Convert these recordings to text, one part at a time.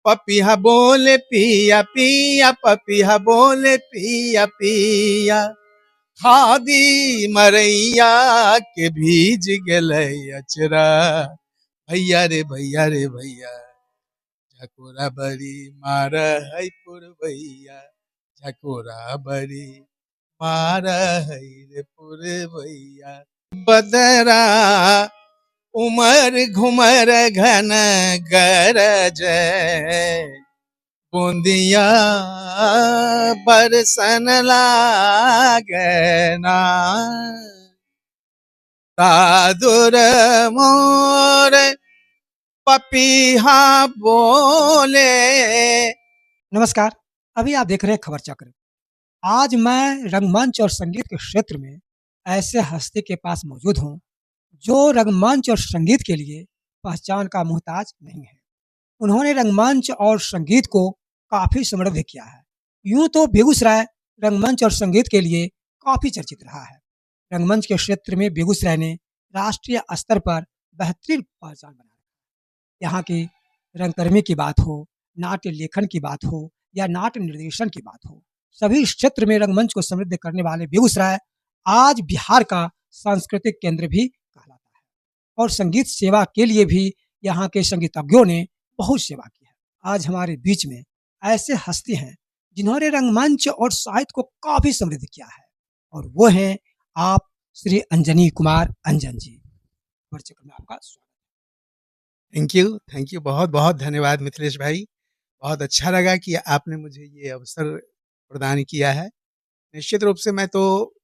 पपिया बोले पिया पिया, पपिया बोले पिया पिया, खादी मरैया के भीज गलै अचरा, भैया रे भैया रे भैया, झकोरा बड़ी मार है पुरवैया, झकोरा बड़ी मार है रे पुरवैया। बदरा उमर घुमर घन गरज, बूंदिया बरसन लागना, दादुर मोर पपीहा बोले। नमस्कार। अभी आप देख रहे हैं खबर चक्र। आज मैं रंगमंच और संगीत के क्षेत्र में ऐसे हस्ती के पास मौजूद हूँ जो रंगमंच और संगीत के लिए पहचान का मोहताज नहीं है। उन्होंने रंगमंच और संगीत को काफी समृद्ध किया है। यूं तो बेगूसराय रंगमंच और संगीत के लिए काफी चर्चित रहा है। रंगमंच के क्षेत्र में बेगूसराय ने राष्ट्रीय स्तर पर बेहतरीन पहचान बना रखी है। यहाँ की रंगकर्मी की बात हो, नाट्य लेखन की बात हो या नाट्य निर्देशन की बात हो, सभी इस क्षेत्र में रंगमंच को समृद्ध करने वाले बेगूसराय आज बिहार का सांस्कृतिक केंद्र भी कहलाता है और संगीत सेवा के लिए भी यहाँ के संगीतज्ञों ने बहुत सेवा की है। आज हमारे बीच में ऐसे हस्ती हैं जिन्होंने रंगमंच और साहित्य को काफी समृद्ध किया है और वो हैं आप श्री अंजनी कुमार अंजन जी। में आपका स्वागत। थैंक यू, बहुत बहुत धन्यवाद मिथिलेश भाई। बहुत अच्छा लगा कि आपने मुझे ये अवसर प्रदान किया है। निश्चित रूप से मैं तो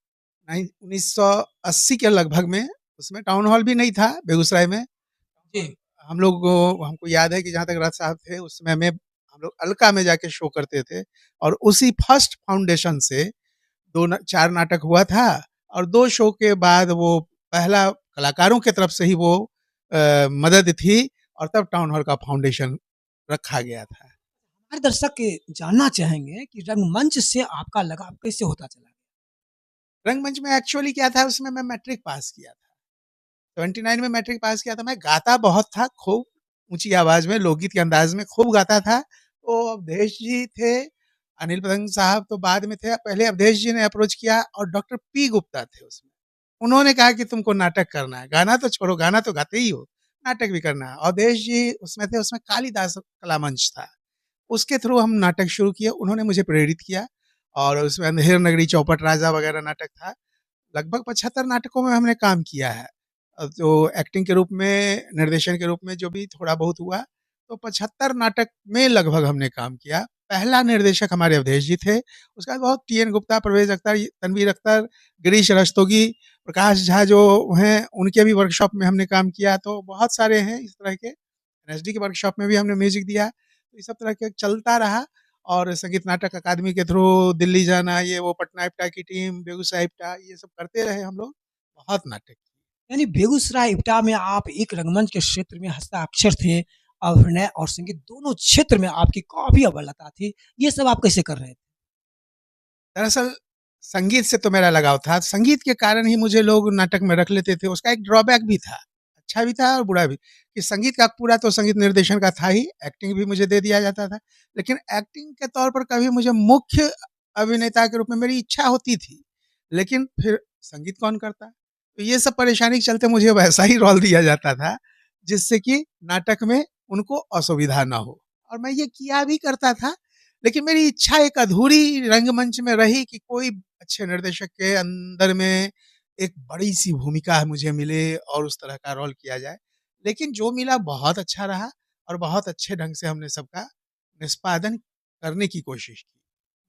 1980 के लगभग में, उसमें टाउन हॉल भी नहीं था बेगूसराय में। जी। हम लोग, हमको याद है कि जहाँ तक राज साहब थे उस समय में हम लोग अलका में जाके शो करते थे और उसी फर्स्ट फाउंडेशन से 4 नाटक हुआ था और 2 शो के बाद वो पहला कलाकारों की तरफ से ही वो मदद थी और तब टाउन हॉल का फाउंडेशन रखा गया था। हमारे दर्शक जानना चाहेंगे कि रंगमंच से आपका लगाव कैसे होता चला? रंगमंच में एक्चुअली क्या था, उसमें मैं मैट्रिक पास किया था, 79 में मैट्रिक पास किया था। मैं गाता बहुत था, खूब ऊंची आवाज में लोकगीत के अंदाज में खूब गाता था। तो अवधेश जी थे, अनिल पतंग साहब तो बाद में थे, पहले अवधेश जी ने अप्रोच किया और डॉक्टर पी गुप्ता थे उसमें। उन्होंने कहा कि तुमको नाटक करना है, गाना तो छोड़ो, गाना तो गाते ही हो, नाटक भी करना है। अवधेश जी उसमें थे, उसमें कालिदास कला मंच था, उसके थ्रू हम नाटक शुरू किए। उन्होंने मुझे प्रेरित किया और उसमें अंधेर नगरी, चौपट राजा वगैरह नाटक था। लगभग 75 नाटकों में हमने काम किया है। तो एक्टिंग के रूप में, निर्देशन के रूप में जो भी थोड़ा बहुत हुआ, तो 75 नाटक में लगभग हमने काम किया। पहला निर्देशक हमारे अवधेश जी थे, उसके बाद बहुत टी.एन. गुप्ता, परवेज अख्तर, तनवीर अख्तर, गिरीश रस्तोगी, प्रकाश झा जो हैं, उनके भी वर्कशॉप में हमने काम किया। तो बहुत सारे हैं इस तरह के। एनएसडी के वर्कशॉप में भी हमने म्यूजिक दिया। तो ये सब तरह के चलता रहा और संगीत नाटक अकादमी के थ्रू दिल्ली जाना, ये वो, पटना इप्टा की टीम, बेगूसराय इप्टा, ये सब करते रहे हम लोग, बहुत नाटक। यानी बेगूसराय इप्टा में आप एक रंगमंच के क्षेत्र में हस्ताक्षर थे, अभिनय और संगीत दोनों क्षेत्र में आपकी काफी अव्वलता थी। ये सब आप कैसे कर रहे थे? दरअसल संगीत से तो मेरा लगाव था, संगीत के कारण ही मुझे लोग नाटक में रख लेते थे। उसका एक ड्रॉबैक भी था, अच्छा भी था और बुरा भी, कि संगीत का पूरा तो संगीत निर्देशन का था ही, एक्टिंग भी मुझे दे दिया जाता था, लेकिन एक्टिंग के तौर पर कभी मुझे मुख्य अभिनेता के रूप में मेरी इच्छा होती थी, लेकिन फिर संगीत कौन करता? तो ये सब परेशानी के चलते मुझे वैसा ही रोल दिया जाता था, जिससे कि नाटक में उनको असुविधा ना हो, और मैं ये किया भी करता था। लेकिन मेरी इच्छा एक अधूरी रंगमंच में रही कि कोई अच्छे निर्देशक के अंदर में एक बड़ी-सी भूमिका मुझे मिले और उस तरह का रोल किया जाए। लेकिन जो मिला बहुत अच्छा रहा और बहुत अच्छे ढंग से हमने सबका निष्पादन करने की कोशिश की।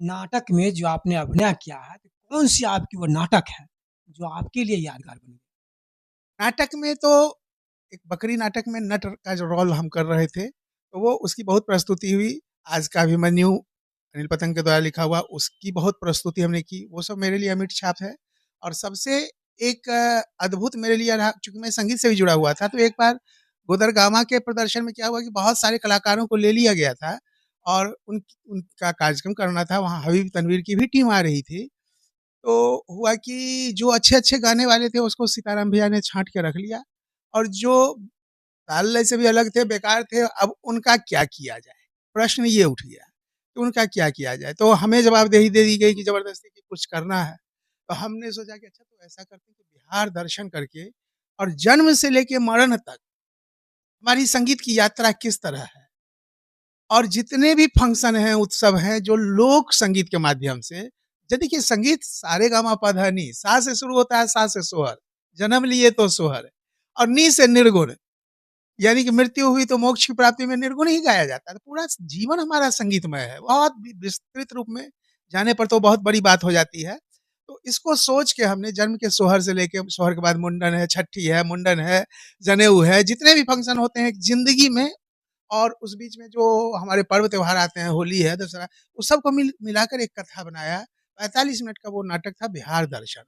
नाटक में जो आपने अभिनय किया है, तो कौन-सी आपकी वो नाटक है, जो आपके लिए यादगार बनी? नाटक में तो एक बकरी नाटक में नट का जो रोल हम कर रहे थे, तो वो उसकी बहुत प्रस्तुति हुई। आज का अभिमन्यु अनिल पतंग के द्वारा लिखा हुआ, उसकी बहुत प्रस्तुति हमने की। वो सब मेरे लिए अमिट छाप है। और सबसे एक अद्भुत मेरे लिए रहा, चूँकि मैं संगीत से भी जुड़ा हुआ था, तो एक बार गुदरगामा के प्रदर्शन में क्या हुआ कि बहुत सारे कलाकारों को ले लिया गया था और उनका कार्यक्रम करना था। वहाँ हबीब तनवीर की भी टीम आ रही थी। तो हुआ कि जो अच्छे-अच्छे गाने वाले थे उसको सीताराम भैया ने छाँट के रख लिया और जो ताल लय से भी अलग थे, बेकार थे, अब उनका क्या किया जाए? प्रश्न ये उठ गया कि उनका क्या किया जाए? तो हमें जवाबदेही दे दी गई कि ज़बरदस्ती कि कुछ करना है। तो हमने सोचा कि अच्छा तो ऐसा करते हैं कि बिहार दर्शन करके और जन्म से लेके मरण तक हमारी संगीत की यात्रा किस तरह है और जितने भी फंक्शन हैं, उत्सव हैं, जो लोक संगीत के माध्यम से ज देखिए संगीत सारेगामापधनि सा से शुरू होता है, सा से सोहर, जन्म लिए तो सोहर और नी से निर्गुण, यानी कि मृत्यु हुई तो मोक्ष की प्राप्ति में निर्गुण ही गाया जाता है। तो पूरा जीवन हमारा संगीतमय है। बहुत विस्तृत रूप में जाने पर तो बहुत बड़ी बात हो जाती है। तो इसको सोच के हमने जन्म के सोहर से लेके सोहर के बाद मुंडन है, छठी है, मुंडन है, जनेऊ है, जितने भी फंक्शन होते हैं ज़िंदगी में और उस बीच में जो हमारे पर्व त्योहार आते हैं, होली है, दशहरा, उस सबको मिलाकर एक कथा बनाया। 45 मिनट का वो नाटक था बिहार दर्शन।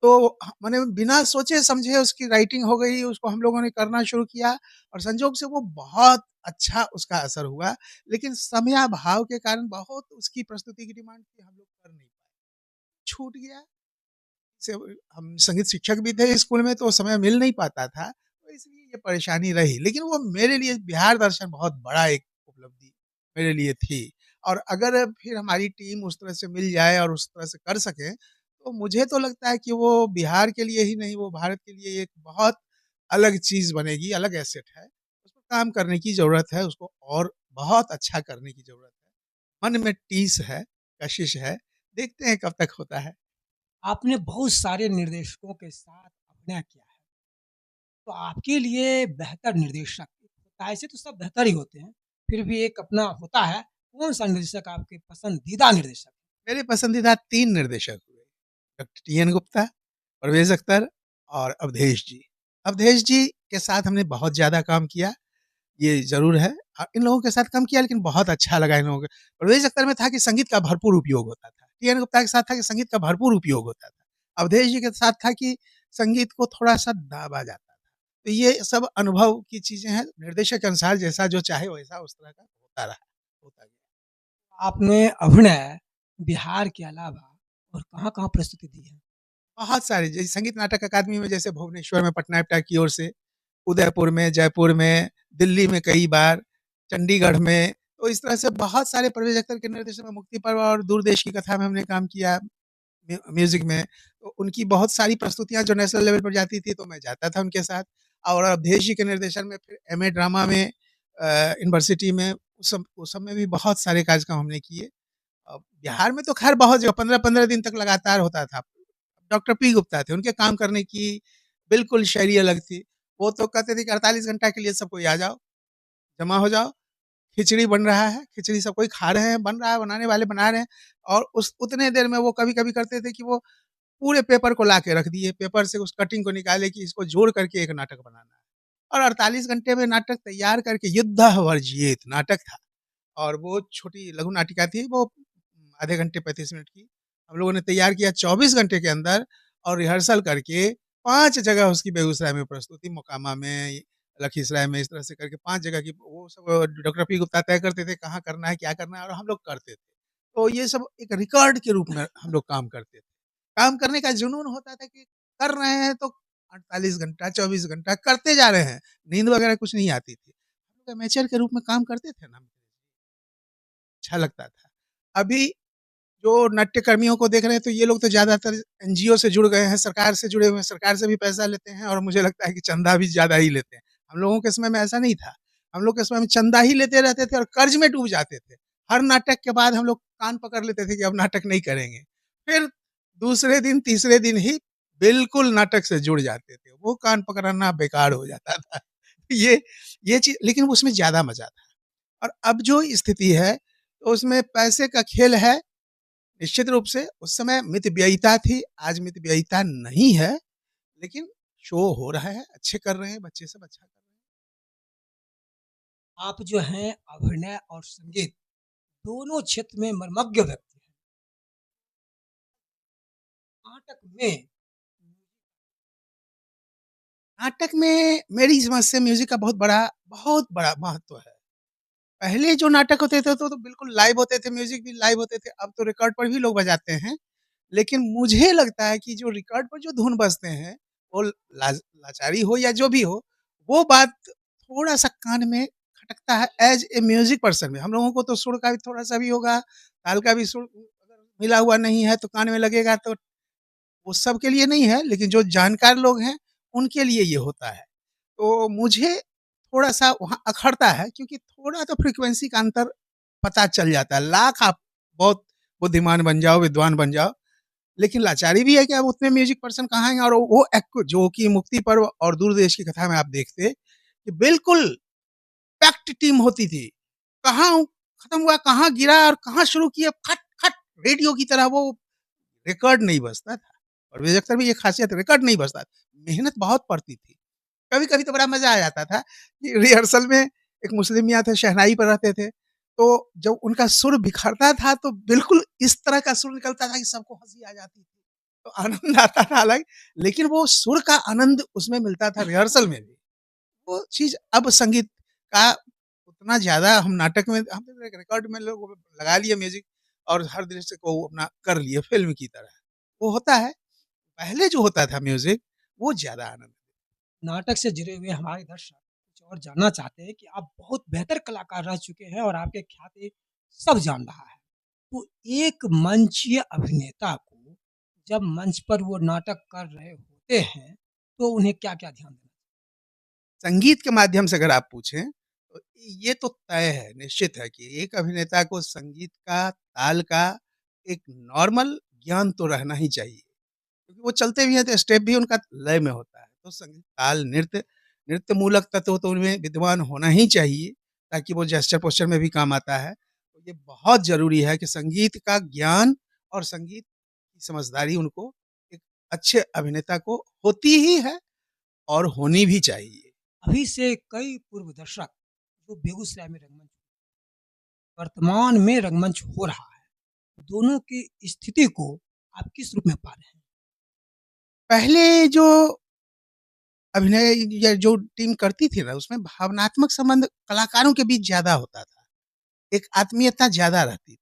तो मैंने बिना सोचे समझे उसकी राइटिंग हो गई, उसको हम लोगों ने करना शुरू किया और संजोग से वो बहुत अच्छा उसका असर हुआ। लेकिन समयाभाव के कारण बहुत उसकी प्रस्तुति की डिमांड थी, हम लोग कर नहीं पाए, छूट गया। से हम संगीत शिक्षक भी थे स्कूल में तो समय मिल नहीं पाता था, तो इसलिए ये परेशानी रही। लेकिन वो मेरे लिए बिहार दर्शन बहुत बड़ा एक उपलब्धि मेरे लिए थी और अगर फिर हमारी टीम उस तरह से मिल जाए और उस तरह से कर सके, तो मुझे तो लगता है कि वो बिहार के लिए ही नहीं, वो भारत के लिए एक बहुत अलग चीज़ बनेगी, अलग एसेट है। उस पर काम करने की ज़रूरत है, उसको और बहुत अच्छा करने की ज़रूरत है। मन में टीस है, कशिश है, देखते हैं कब तक होता है। आपने बहुत सारे निर्देशकों के साथ अभिनय किया है, तो आपके लिए बेहतर निर्देशक होता है, ऐसे तो सब बेहतर ही होते हैं, फिर भी एक अपना होता है, कौन-सा निर्देशक आपके पसंदीदा निर्देशक? मेरे पसंदीदा 3 निर्देशक हुए, डॉक्टर टी.एन. गुप्ता, परवेज़ अख्तर और अवधेश जी। अवधेश जी के साथ हमने बहुत ज़्यादा काम किया, ये ज़रूर है। इन लोगों के साथ काम किया लेकिन बहुत अच्छा लगा इन लोगों के। परवेज़ अख्तर में था कि संगीत का भरपूर उपयोग होता था। टी.एन. गुप्ता के साथ था कि संगीत का भरपूर उपयोग होता था। अवधेश जी के साथ था कि संगीत को थोड़ा-सा दाबा जाता था। तो ये सब अनुभव की चीज़ें हैं, निर्देशक के अनुसार जैसा जो चाहे वैसा उस तरह का होता रहा, होता गया। आपने अभिनय बिहार के अलावा और कहाँ-कहाँ प्रस्तुति दी है? बहुत सारे जैसे संगीत नाटक अकादमी में जैसे भुवनेश्वर में पटनायप्टा की ओर से, उदयपुर में, जयपुर में, दिल्ली में कई बार, चंडीगढ़ में, तो इस तरह से बहुत सारे परवेज़ अख्तर के निर्देशन में मुक्ति पर्व और दूरदेश की कथा में हमने काम किया म्यूज़िक में। तो उनकी बहुत सारी प्रस्तुतियाँ जो नेशनल लेवल पर जाती थी, तो मैं जाता था उनके साथ और अवधेश जी के निर्देशन में फिर एमए ड्रामा में यूनिवर्सिटी में उस सब में भी बहुत सारे कार्यक्रम हमने किए। बिहार में तो ख़ैर बहुत जगह 15-15 दिन तक लगातार होता था। डॉक्टर पी गुप्ता थे, उनके काम करने की बिल्कुल शैली अलग थी। वो तो कहते थे कि 48 घंटा के लिए सब कोई आ जाओ, जमा हो जाओ, खिचड़ी बन रहा है, खिचड़ी सब कोई खा रहे हैं, बन रहा है, बनाने वाले बना रहे हैं और उस उतने देर में वो कभी-कभी करते थे कि वो पूरे पेपर को ला के रख दिए, पेपर से उस कटिंग को निकाले कि इसको जोड़ करके एक नाटक बनाना है और 48 घंटे में नाटक तैयार करके युद्धः वर्जियेत नाटक था। और वो छोटी लघु नाटिका थी, वो आधे घंटे 35 मिनट की। हम लोगों ने तैयार किया 24 घंटे के अंदर और रिहर्सल करके 5 जगह उसकी बेगूसराय में प्रस्तुति, मोकामा में, लखीसराय में, इस तरह से करके 5 जगह की वो सब डॉक्टर पी गुप्ता तय करते थे कहाँ करना है, क्या करना है और हम लोग करते थे। तो ये सब एक रिकॉर्ड के रूप में हम लोग काम करते थे। काम करने का जुनून होता था कि कर रहे हैं तो 48 घंटा, 24 घंटा करते जा रहे हैं। नींद वगैरह कुछ नहीं आती थी। हम लोग एमेचर के रूप में काम करते थे ना। अच्छा लगता था। अभी जो नाट्यकर्मियों को देख रहे हैं तो ये लोग तो ज़्यादातर एनजीओ से जुड़ गए हैं, सरकार से जुड़े हुए हैं, सरकार से भी पैसा लेते हैं और मुझे लगता है कि चंदा भी ज़्यादा ही लेते हैं। हम लोगों के समय में ऐसा नहीं था। हम लोग के समय में चंदा ही लेते रहते थे और कर्ज में डूब जाते थे। हर नाटक के बाद हम लोग कान पकड़ लेते थे कि अब नाटक नहीं करेंगे। फिर दूसरे दिन, तीसरे दिन ही बिल्कुल नाटक से जुड़ जाते थे। वो कान पकड़ना बेकार हो जाता था। ये ये चीज़ लेकिन उसमें ज़्यादा मज़ा था। और अब जो स्थिति है, तो उसमें पैसे का खेल है, निश्चित रूप से उस समय मितव्ययिता थी, आज मितव्ययिता नहीं है, लेकिन शो हो रहा है, अच्छे कर रहे हैं, बच्चे सब अच्छा कर रहे हैं। आप जो हैं अभिनय और संगीत दोनों क्षेत्र में मर्मज्ञ व्यक्ति हैं। नाटक में नाटक में मेरी समझ से म्यूज़िक का बहुत बड़ा महत्व है। पहले जो नाटक होते थे तो बिल्कुल लाइव होते थे, म्यूज़िक भी लाइव होते थे, अब तो रिकॉर्ड पर भी लोग बजाते हैं। लेकिन मुझे लगता है कि जो रिकॉर्ड पर जो धुन बजते हैं, वो लाचारी हो या जो भी हो, वो बात थोड़ा-सा कान में खटकता है एज़ ए म्यूज़िक पर्सन में। हम लोगों को तो सुर का भी थोड़ा-सा भी होगा, ताल का भी सुर अगर मिला हुआ नहीं है तो कान में लगेगा तो वो सबके लिए नहीं है, लेकिन जो जानकार लोग हैं, उनके लिए ये होता है। तो मुझे थोड़ा-सा वहाँ अखरता है क्योंकि थोड़ा तो फ्रीक्वेंसी का अंतर पता चल जाता है। लाख आप बहुत बुद्धिमान बन जाओ, विद्वान बन जाओ, लेकिन लाचारी भी है कि अब उतने म्यूज़िक पर्सन कहाँ हैं और वो एक जो कि मुक्ति पर्व और दूरदेश की कथा में आप देखते कि बिल्कुल पैक्ड टीम होती थी। कहाँ खत्म हुआ, कहाँ गिरा और कहाँ शुरू किया, खट, खट रेडियो की तरह वो रिकॉर्ड नहीं बजता था। और विजय अख्तर में ये ख़ासियत रिकॉर्ड नहीं बजता था। मेहनत बहुत पड़ती थी। कभी-कभी तो बड़ा मज़ा आ जाता था कि रिहर्सल में एक मुस्लिम मियाँ थे, शहनाई पर रहते थे। तो जब उनका सुर बिखरता था तो बिल्कुल इस तरह का सुर निकलता था कि सबको हँसी आ जाती थी। तो आनंद आता था अलग, लेकिन वो सुर का आनंद उसमें मिलता था रिहर्सल में भी। वो चीज़ अब संगीत का उतना ज़्यादा हम नाटक में हम तो एक रिकॉर्ड में लोग लगा लिए म्यूज़िक और हर दृश्य को अपना कर लिए फ़िल्म की तरह। वो होता है, पहले जो होता था म्यूज़िक वो ज़्यादा आनंद। नाटक से जुड़े हुए हमारे दर्शक कुछ और जानना चाहते हैं कि आप बहुत बेहतर कलाकार रह चुके हैं और आपके ख्याति सब जान रहा है। तो एक मंचीय अभिनेता को जब मंच पर वो नाटक कर रहे होते हैं, तो उन्हें क्या-क्या ध्यान देना? संगीत के माध्यम से अगर आप पूछें, तो ये तो तय है, निश्चित है कि एक अभिनेता को संगीत का, ताल का एक नॉर्मल ज्ञान तो रहना ही चाहिए। क्योंकि वो चलते भी हैं तो स्टेप भी उनका लय में होता है। तो संगीत, ताल, नृत्य मूलक तत्व तो उनमें विद्वान होना ही चाहिए, ताकि वो जेस्चर पोस्चर में भी काम आता है। तो ये बहुत ज़रूरी है कि संगीत का ज्ञान और संगीत की समझदारी उनको एक अच्छे अभिनेता को होती ही है और होनी भी चाहिए। अभी से कई पूर्व दर्शक जो बेगूसराय में रंगमंच वर्तमान में रंगमंच हो रहा है, दोनों की स्थिति को आप किस रूप में पा रहे हैं? पहले जो अभिनय या जो टीम करती थी ना, उसमें भावनात्मक संबंध कलाकारों के बीच ज़्यादा होता था। एक आत्मीयता ज़्यादा रहती थी।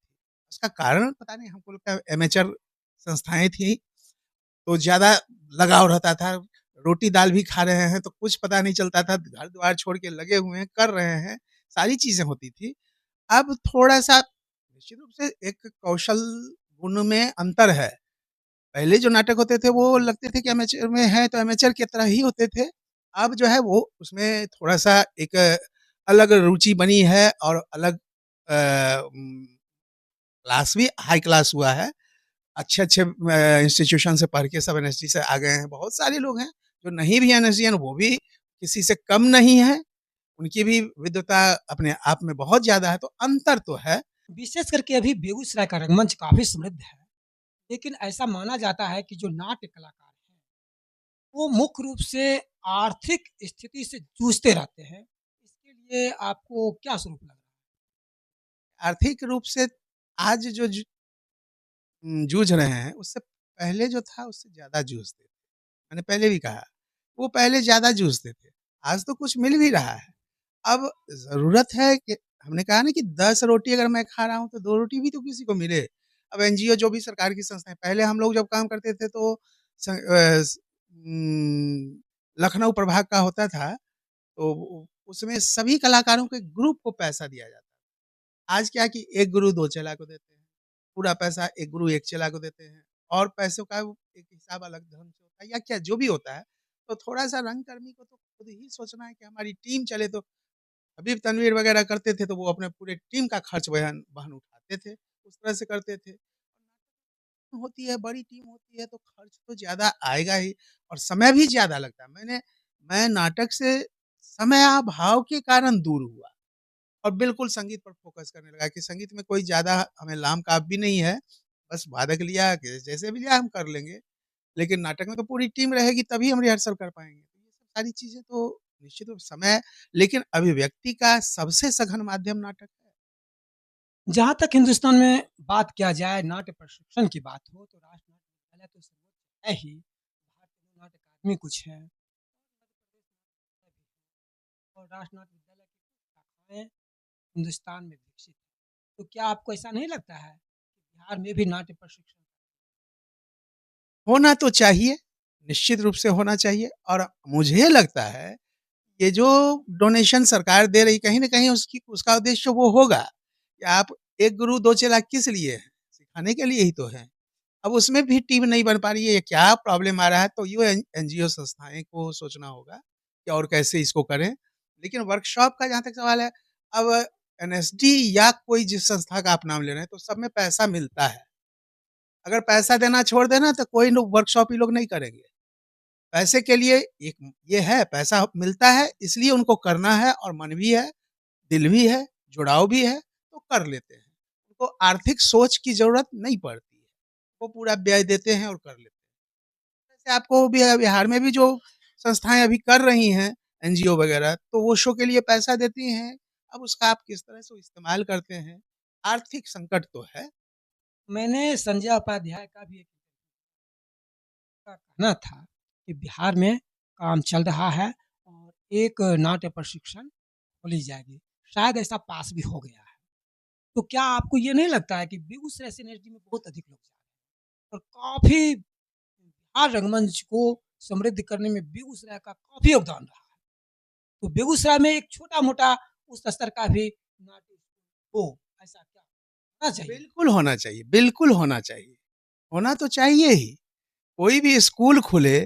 उसका कारण पता नहीं, हमको लगता है एमेचर संस्थाएँ थी, तो ज़्यादा लगाव रहता था। रोटी-दाल भी खा रहे हैं तो कुछ पता नहीं चलता था, घर-द्वार छोड़ के लगे हुए हैं, कर रहे हैं, सारी चीज़ें होती थी। अब थोड़ा-सा निश्चित रूप से एक कौशल गुण में अंतर है। पहले जो नाटक होते थे वो लगते थे कि एमेचर में हैं तो एमेचर की तरह ही होते थे। अब जो है वो उसमें थोड़ा-सा एक अलग रुचि बनी है और अलग क्लास भी हाई क्लास हुआ है। अच्छे-अच्छे इंस्टीट्यूशन से पढ़ के सब एनएसडी से आ गए हैं। बहुत सारे लोग हैं जो नहीं भी एनएसडियन, वो भी किसी से कम नहीं है। उनकी भी विद्वता अपने आप में बहुत ज़्यादा है, तो अंतर तो है। विशेष करके अभी बेगूसराय का रंगमंच काफ़ी समृद्ध है, लेकिन ऐसा माना जाता है कि जो नाट्य कलाकार हैं, वो मुख्य रूप से आर्थिक स्थिति से जूझते रहते हैं। इसके लिए आपको क्या स्वरूप लग रहा है? आर्थिक रूप से आज जो जूझ रहे हैं, उससे पहले जो था उससे ज़्यादा जूझते थे। मैंने पहले भी कहा, वो पहले ज़्यादा जूझते थे। आज तो कुछ मिल भी रहा है। अब ज़रूरत है कि हमने कहा ना कि 10 रोटी अगर मैं खा रहा हूँ, तो 2 रोटी भी तो किसी को मिले। अब एनजीओ जो भी सरकार की संस्थाएँ, पहले हम लोग जब काम करते थे तो लखनऊ प्रभाग का होता था, तो उसमें सभी कलाकारों के ग्रुप को पैसा दिया जाता था। आज क्या कि एक गुरु 2 चेला को देते हैं। पूरा पैसा एक गुरु एक चेला को देते हैं और पैसों का वो एक हिसाब अलग ढंग से होता है या क्या जो भी होता है। तो थोड़ा-सा रंगकर्मी को तो खुद ही सोचना है कि हमारी टीम चले, तो हबीब तनवीर वगैरह करते थे तो वो अपने पूरे टीम का खर्च वहन वहन उठाते थे, उस तरह से करते थे। होती है, बड़ी टीम होती है तो खर्च तो ज़्यादा आएगा ही और समय भी ज़्यादा लगता है। मैं नाटक से समयाभाव के कारण दूर हुआ और बिल्कुल संगीत पर फ़ोकस करने लगा कि संगीत में कोई ज़्यादा हमें लाम-काप भी नहीं है। बस वादक लिया कि जैसे भी लिया हम कर लेंगे। लेकिन नाटक में तो पूरी टीम रहेगी तभी हम रिहर्सल कर पाएँगे। तो ये सब सारी चीज़ें तो निश्चित रूप से समय, लेकिन अभिव्यक्ति का सबसे सघन माध्यम नाटक है। जहाँ तक हिंदुस्तान में बात किया जाए नाट्य प्रशिक्षण की बात हो तो राष्ट्र नाट्य विद्यालय तो सर्वोच्च है ही, भारतीय नाट्य अकादमी कुछ है और राष्ट्र नाट्य विद्यालय की कुछ शाखाएँ हिंदुस्तान में विकसित हैं। तो क्या आपको ऐसा नहीं लगता है कि बिहार में भी नाट्य प्रशिक्षण होना तो चाहिए, निश्चित रूप से होना चाहिए और मुझे लगता है ये जो डोनेशन सरकार दे रही कहीं न कहीं उसकी उसका उद्देश्य वो होगा कि आप एक गुरु दो चेला किस लिए है? सिखाने के लिए ही तो है। अब उसमें भी टीम नहीं बन पा रही है, क्या प्रॉब्लम आ रहा है तो ये एनजीओ संस्थाएँ को सोचना होगा कि और कैसे इसको करें। लेकिन वर्कशॉप का जहाँ तक सवाल है, अब एनएसडी या कोई जिस संस्था का आप नाम ले रहे हैं, तो सब में पैसा मिलता है। अगर पैसा देना छोड़ दें ना तो कोई लोग वर्कशॉप ये लोग नहीं करेंगे। पैसे के लिए एक ये है, पैसा मिलता है इसलिए उनको करना है और मन भी है, दिल भी है, जुड़ाव भी है, तो कर लेते हैं। उनको आर्थिक सोच की ज़रूरत नहीं पड़ती है। वो पूरा ब्याज देते हैं और कर लेते हैं। जैसे आपको बिहार में भी जो संस्थाएँ अभी कर रही हैं, एनजीओ वगैरह, तो वो शो के लिए पैसा देती हैं। अब उसका आप किस तरह से इस्तेमाल करते हैं, आर्थिक संकट तो है। मैंने संजय उपाध्याय का भी एक का कहना था कि बिहार में काम चल रहा है और एक नाट्य प्रशिक्षण खोली जाएगी। शायद ऐसा पास भी हो गया है। तो क्या आपको ये नहीं लगता है कि बेगूसराय से एनएसडी में बहुत अधिक लोग जा रहे हैं और काफ़ी बिहार रंगमंच को समृद्ध करने में बेगूसराय का काफ़ी योगदान रहा है। तो बेगूसराय में एक छोटा-मोटा उस स्तर का भी नाट्य हो, ऐसा क्या होना चाहिए? बिल्कुल होना चाहिए, बिल्कुल होना चाहिए। होना तो चाहिए ही। कोई भी स्कूल खुले,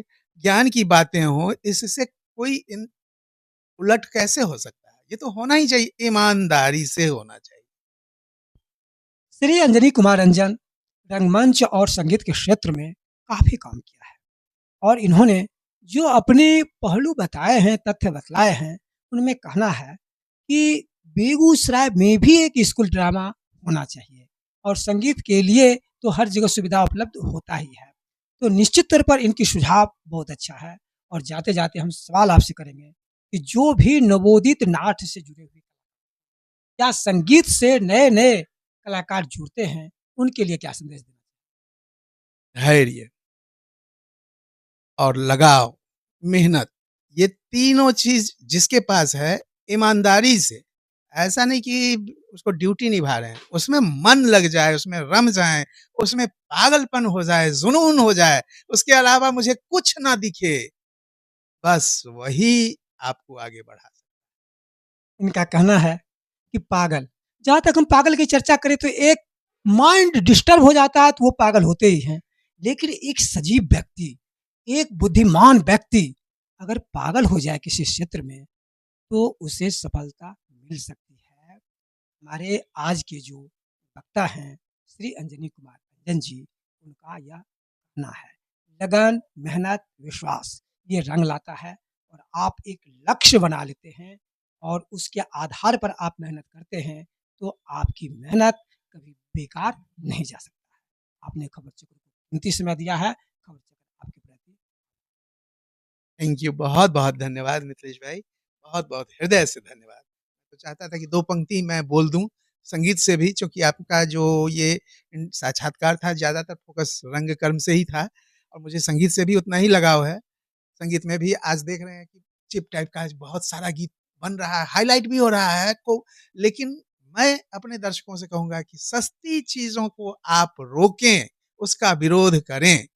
ज्ञान की बातें हों, इससे कोई इन उलट कैसे हो सकता है? ये तो होना ही चाहिए, ईमानदारी से होना चाहिए। श्री अंजनी कुमार रंजन रंगमंच और संगीत के क्षेत्र में काफ़ी काम किया है और इन्होंने जो अपने पहलू बताए हैं, तथ्य बतलाए हैं, उनमें कहना है कि बेगूसराय में भी एक स्कूल ड्रामा होना चाहिए और संगीत के लिए तो हर जगह सुविधा उपलब्ध होता ही है। तो निश्चित तौर पर इनकी सुझाव बहुत अच्छा है और जाते-जाते हम सवाल आपसे करेंगे कि जो भी नवोदित नाट्य से जुड़े हुए या संगीत से नए-नए कलाकार जुड़ते हैं, उनके लिए क्या संदेश देना? धैर्य और लगाव, मेहनत, ये तीनों चीज़ जिसके पास है, ईमानदारी से, ऐसा नहीं कि उसको ड्यूटी निभा रहे हैं, उसमें मन लग जाए, उसमें रम जाएँ, उसमें पागलपन हो जाए, जुनून हो जाए, उसके अलावा मुझे कुछ ना दिखे, बस वही आपको आगे बढ़ा सकता इनका कहना है कि पागल, जहाँ तक हम पागल की चर्चा करें तो एक माइंड डिस्टर्ब हो जाता है तो वो पागल होते ही हैं। लेकिन एक सजीव व्यक्ति, एक बुद्धिमान व्यक्ति अगर पागल हो जाए किसी क्षेत्र में तो उसे सफलता मिल सकती है। हमारे आज के जो वक्ता हैं श्री अंजनी कुमार रंजन जी, उनका यह कहना है लगन, मेहनत, विश्वास ये रंग लाता है और आप एक लक्ष्य बना लेते हैं और उसके आधार पर आप मेहनत करते हैं तो आपकी मेहनत कभी बेकार नहीं जा सकता है। आपने खबर चक्र को कीमती समय दिया है। खबर चक्र आपके प्रति थैंक यू, बहुत-बहुत धन्यवाद मिथिलेश भाई, बहुत-बहुत हृदय से धन्यवाद। तो चाहता था कि 2 पंक्ति मैं बोल दूँ, संगीत से भी चूँकि आपका जो ये साक्षात्कार था ज़्यादातर फ़ोकस रंगकर्म से ही था और मुझे संगीत से भी उतना ही लगाव है। संगीत में भी आज देख रहे हैं कि चिप टाइप का आज बहुत सारा गीत बन रहा है, हाइलाइट भी हो रहा है को लेकिन मैं अपने दर्शकों से कहूँगा कि सस्ती चीज़ों को आप रोकें, उसका विरोध करें।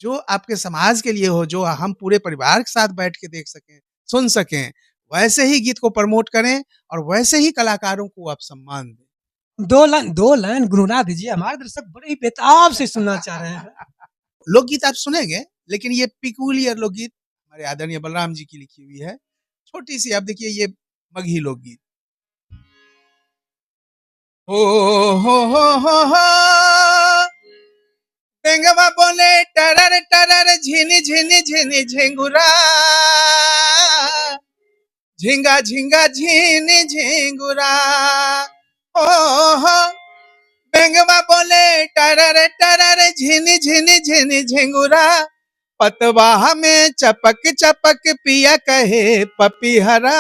जो आपके समाज के लिए हो, जो हम पूरे परिवार के साथ बैठ के देख सकें, सुन सकें, वैसे ही गीत को प्रमोट करें और वैसे ही कलाकारों को आप सम्मान दें। 2 लाइन गुनगुना दीजिए, हमारे दर्शक बड़े ही बेताब से सुनना चाह रहे हैं। लोकगीत आप सुनेंगे, लेकिन ये पिकूलियर लोकगीत हमारे आदरणीय बलराम जी की लिखी हुई है। छोटी-सी आप देखिए ये मगही लोकगीत। हो, हो, बेंगवा बोले टरर टरर झिनी झिनी झिनी झिंगुरा झिंगा झिंगा झिनी झिंगुरा ओ हो बेंगवा बोले टरर टरर झिनी झिनी झिनी झिंगुरा पतवाह में चपक चपक पिया कहे पपीहरा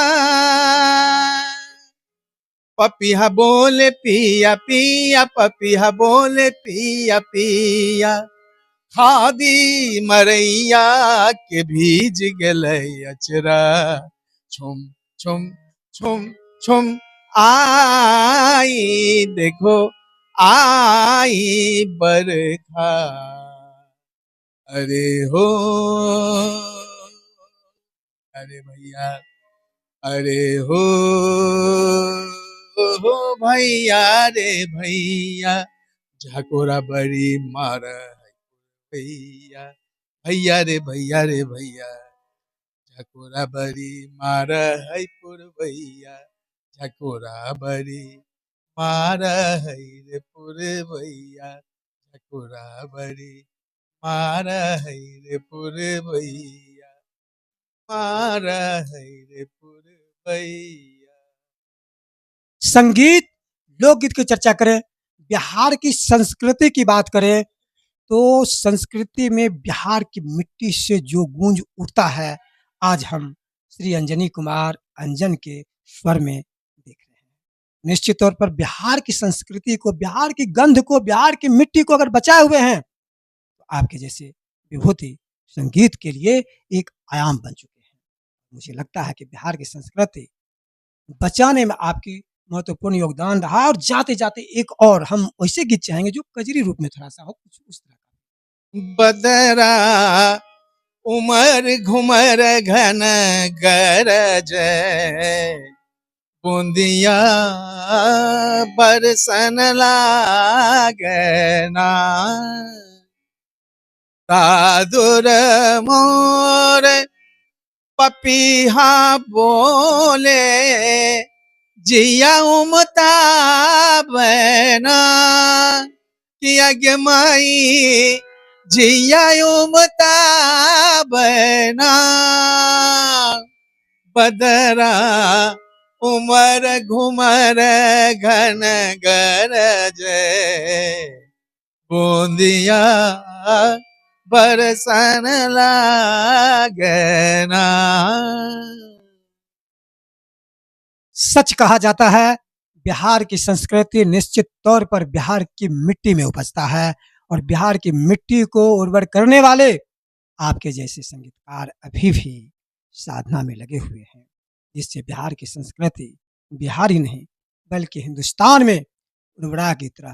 पपीहा बोले पिया पिया पपीहा बोले पिया पिया खादी मरैया के भीज गलै अचरा छुम छुम छुम छुम आई देखो आई बरखा अरे हो अरे भैया, अरे हो भैया रे भैया, झकोरा बड़ी मार है भैया, भैया रे भैया रे भैया, झकोरा बड़ी मार है पुरवैया, झकोरा बड़ी मार है रे पुरवैया, झकोरा बड़ी मार है रे पुरवैया, मार है रे पुरवैया। संगीत, लोकगीत की चर्चा करें, बिहार की संस्कृति की बात करें, तो संस्कृति में बिहार की मिट्टी से जो गूंज उठता है, आज हम श्री अंजनी कुमार अंजन के स्वर में देख रहे हैं। निश्चित तौर पर बिहार की संस्कृति को, बिहार की गंध को, बिहार की मिट्टी को अगर बचाए हुए हैं, तो आपके जैसे विभूति संगीत के लिए एक आयाम बन चुके हैं। मुझे लगता है कि बिहार की संस्कृति बचाने में आपकी महत्वपूर्ण योगदान रहा है। और जाते-जाते एक और हम वैसे गीत चाहेंगे जो कजरी रूप में थोड़ा-सा हो, कुछ उस तरह का। बदरा उमर घुमर घन गरज, बूंदिया बरसन लागना, सादुर मोर पपीहा बोले, जिया उमता बना, किया गे माई जिया उमता बना, बदरा उमर घुमर घन गरज, बूंदिया बरसन लागना। सच कहा जाता है, बिहार की संस्कृति निश्चित तौर पर बिहार की मिट्टी में उपजता है, और बिहार की मिट्टी को उर्वर करने वाले आपके जैसे संगीतकार अभी भी साधना में लगे हुए हैं, जिससे बिहार की संस्कृति बिहार ही नहीं बल्कि हिंदुस्तान में उर्वरा की तरह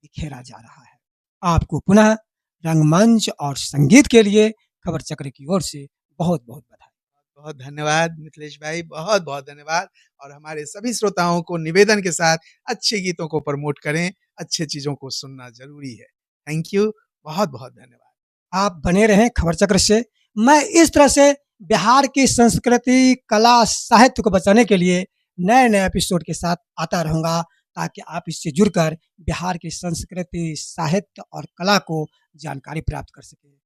बिखेरा जा रहा है। आपको पुनः रंगमंच और संगीत के लिए खबर चक्र की ओर से बहुत-बहुत बधाई। बहुत धन्यवाद मिथिलेश भाई, बहुत-बहुत धन्यवाद। और हमारे सभी श्रोताओं को निवेदन के साथ अच्छे गीतों को प्रमोट करें, अच्छी चीज़ों को सुनना ज़रूरी है। थैंक यू, बहुत-बहुत धन्यवाद। आप बने रहें खबर चक्र से। मैं इस तरह से बिहार की संस्कृति, कला, साहित्य को बचाने के लिए नए-नए एपिसोड के साथ आता रहूँगा, ताकि आप इससे जुड़कर बिहार की संस्कृति, साहित्य और कला को जानकारी प्राप्त कर सकें।